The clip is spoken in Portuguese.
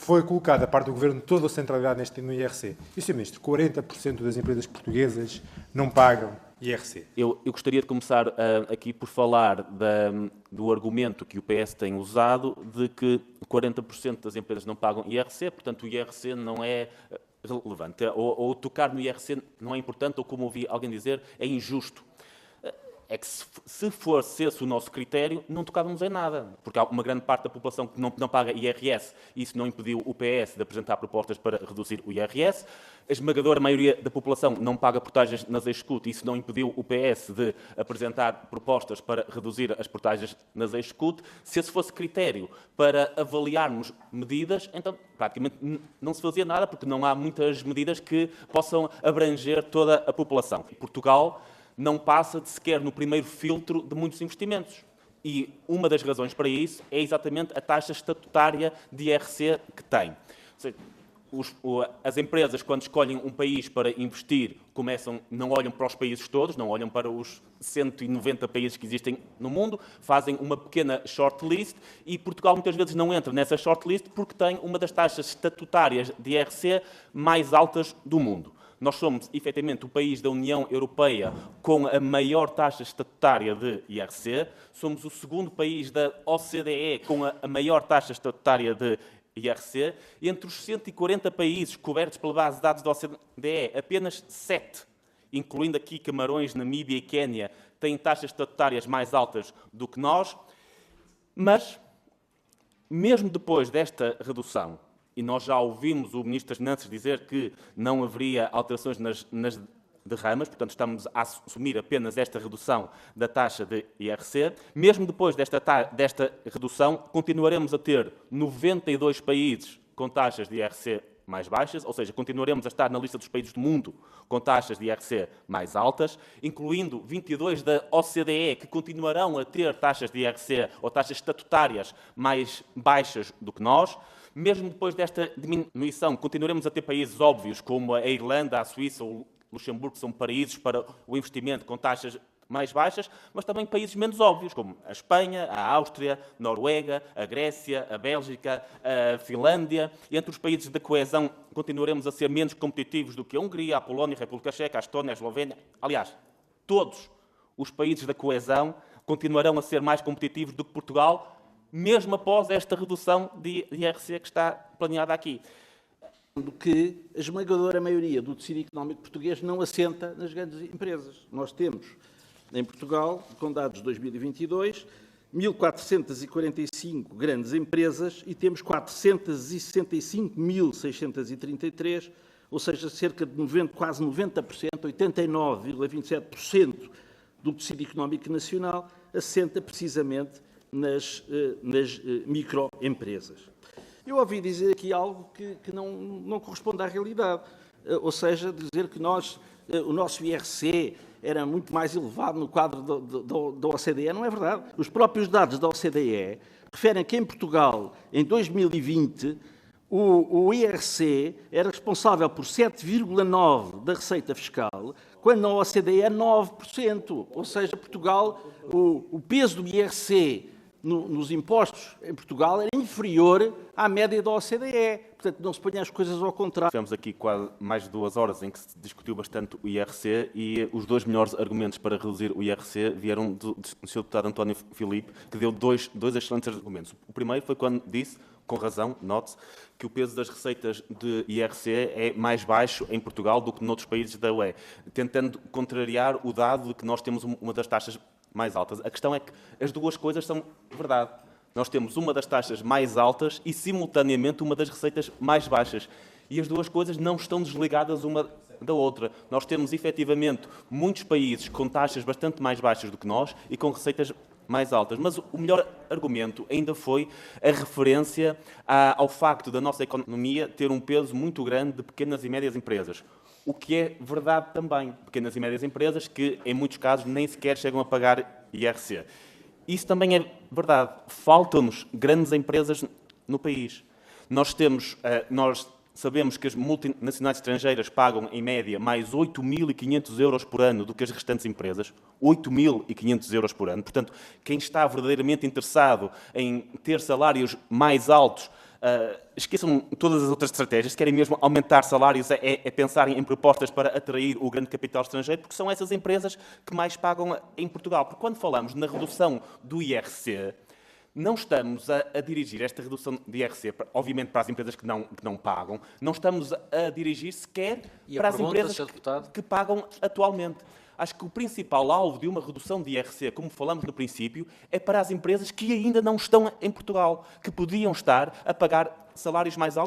foi colocada a parte do Governo toda a centralidade no IRC. E, Sr. Ministro, 40% das empresas portuguesas não pagam IRC. Eu gostaria de começar aqui por falar do argumento que o PS tem usado de que 40% das empresas não pagam IRC, portanto o IRC não é relevante. Ou tocar no IRC não é importante, ou como ouvi alguém dizer, é injusto. É que se fosse esse o nosso critério, não tocávamos em nada, porque há uma grande parte da população que não paga IRS, e isso não impediu o PS de apresentar propostas para reduzir o IRS. A esmagadora maioria da população não paga portagens nas Execute, e isso não impediu o PS de apresentar propostas para reduzir as portagens nas Execute. Se esse fosse critério para avaliarmos medidas, então praticamente não se fazia nada, porque não há muitas medidas que possam abranger toda a população. Portugal não passa de sequer no primeiro filtro de muitos investimentos. E uma das razões para isso é exatamente a taxa estatutária de IRC que tem. Ou seja, as empresas, quando escolhem um país para investir, não olham para os países todos, não olham para os 190 países que existem no mundo, fazem uma pequena shortlist, e Portugal muitas vezes não entra nessa shortlist porque tem uma das taxas estatutárias de IRC mais altas do mundo. Nós somos, efetivamente, o país da União Europeia com a maior taxa estatutária de IRC, somos o segundo país da OCDE com a maior taxa estatutária de IRC, e entre os 140 países cobertos pela base de dados da OCDE, apenas 7, incluindo aqui Camarões, Namíbia e Quénia, têm taxas estatutárias mais altas do que nós. Mas, mesmo depois desta redução, e nós já ouvimos o Ministro das Finanças dizer que não haveria alterações nas derramas, portanto estamos a assumir apenas esta redução da taxa de IRC. Mesmo depois desta redução, continuaremos a ter 92 países com taxas de IRC mais baixas, ou seja, continuaremos a estar na lista dos países do mundo com taxas de IRC mais altas, incluindo 22 da OCDE, que continuarão a ter taxas de IRC ou taxas estatutárias mais baixas do que nós. Mesmo depois desta diminuição, continuaremos a ter países óbvios, como a Irlanda, a Suíça ou o Luxemburgo, que são paraísos para o investimento com taxas mais baixas, mas também países menos óbvios, como a Espanha, a Áustria, a Noruega, a Grécia, a Bélgica, a Finlândia. E entre os países da coesão, continuaremos a ser menos competitivos do que a Hungria, a Polónia, a República Checa, a Estónia, a Eslovénia. Aliás, todos os países da coesão continuarão a ser mais competitivos do que Portugal, mesmo após esta redução de IRC que está planeada aqui. Que a esmagadora maioria do tecido económico português não assenta nas grandes empresas. Nós temos, em Portugal, com dados de 2022, 1.445 grandes empresas e temos 465.633, ou seja, cerca de quase 90%, 89,27% do tecido económico nacional assenta precisamente nas microempresas. Eu ouvi dizer aqui algo que não corresponde à realidade, ou seja, dizer que o nosso IRC era muito mais elevado no quadro da OCDE. Não é verdade. Os próprios dados da OCDE referem que em Portugal, em 2020, o IRC era responsável por 7,9% da receita fiscal, quando na OCDE é 9%. Ou seja, Portugal, o peso do IRC nos impostos em Portugal era inferior à média da OCDE. Portanto, não se ponham as coisas ao contrário. Tivemos aqui quase mais de 2 horas em que se discutiu bastante o IRC e os 2 melhores argumentos para reduzir o IRC vieram do Sr. Deputado António Filipe, que deu dois excelentes argumentos. O primeiro foi quando disse, com razão, note-se, que o peso das receitas de IRC é mais baixo em Portugal do que noutros países da UE, tentando contrariar o dado de que nós temos uma das taxas mais altas. A questão é que as duas coisas são verdade. Nós temos uma das taxas mais altas e, simultaneamente, uma das receitas mais baixas. E as duas coisas não estão desligadas uma da outra. Nós temos, efetivamente, muitos países com taxas bastante mais baixas do que nós e com receitas mais altas. Mas o melhor argumento ainda foi a referência ao facto da nossa economia ter um peso muito grande de pequenas e médias empresas. O que é verdade também. Pequenas e médias empresas que, em muitos casos, nem sequer chegam a pagar IRC. Isso também é verdade. Faltam-nos grandes empresas no país. Nós sabemos que as multinacionais estrangeiras pagam, em média, mais 8.500 euros por ano do que as restantes empresas. 8.500 euros por ano. Portanto, quem está verdadeiramente interessado em ter salários mais altos esqueçam todas as outras estratégias. Se querem mesmo aumentar salários, é pensarem em propostas para atrair o grande capital estrangeiro, porque são essas empresas que mais pagam em Portugal. Porque quando falamos na redução do IRC, não estamos a dirigir esta redução de IRC, obviamente, para as empresas que não pagam, não estamos a dirigir sequer para as empresas que pagam atualmente. Acho que o principal alvo de uma redução de IRC, como falamos no princípio, é para as empresas que ainda não estão em Portugal, que podiam estar a pagar salários mais altos